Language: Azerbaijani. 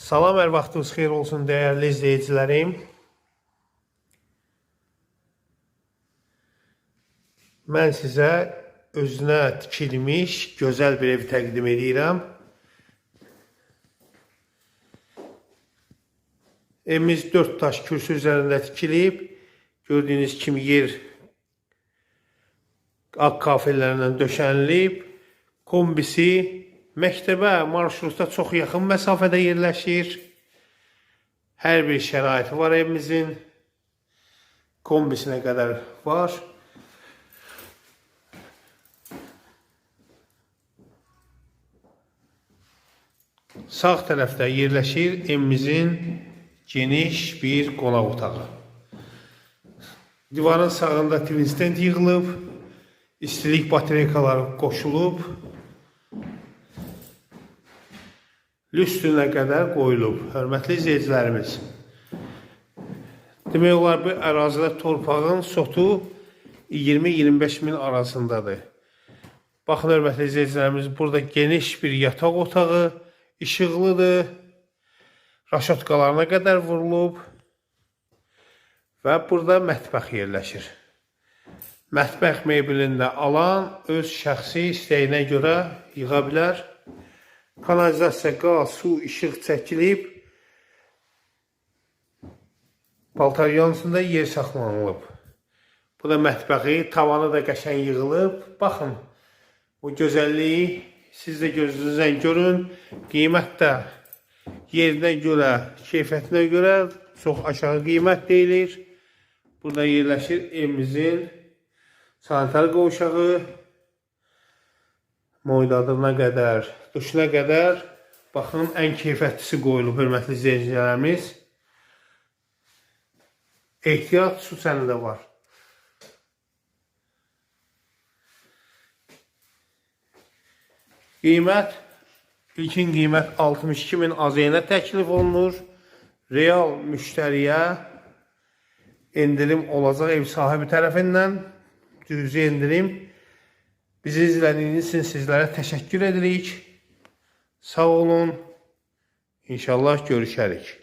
Salam, hər vaxtınız xeyir olsun dəyərli izləyicilərim. Mən sizə özünə tikilmiş gözəl bir ev təqdim edirəm. Evimiz 4 daş kürsü üzərində tikilib. Gördüyünüz kimi yer ağ kafelərlə döşənilib. Kombisi məktəbə, marşruta çox yaxın məsafədə yerləşir. Hər bir şəraiti var evimizin. Kombisinə qədər var. Sağ tərəfdə yerləşir evimizin geniş bir qonaq otağı. Divarın sağında TV stand yığılıb, istilik batareykaları qoşulub, lüstrünə qədər qoyulub. Hörmətli izləyicilərimiz, demək olar bu ərazidə torpağın sotu 20-25 min arasındadır. Baxın hörmətli izləyicilərimiz, burada geniş bir yataq otağı, işıqlıdır, raşotkalarına qədər vurulub və burada mətbəx yerləşir. Mətbəx mebelində alan öz şəxsi istəyinə görə yığa bilər. Kanalizasiya, qaz, su, işıq çəkilib, paltaryansında yer saxlanılıb. Bu da mətbəxi, tavanı da qəşəng yığılıb. Baxın, bu gözəlliyi siz də gözünüzdən görün. Qiymət də yerinə görə, keyfiyyətinə görə çox aşağı qiymət deyilir. Burada yerləşir evimizin sanitar qovşağı. Moydadına qədər, duşuna qədər, baxın, ən keyfiyyətlisi qoyulub, hörmətli izləyicilərimiz. Ehtiyat su səni də var. Qiymət, ilkin qiymət 62 min AZN təklif olunur. Real müştəriyə endirim olacaq ev sahibi tərəfindən. Cüzi endirim. Bizi izlədiyiniz üçün sizlərə təşəkkür edirik. Sağ olun. İnşallah görüşərik.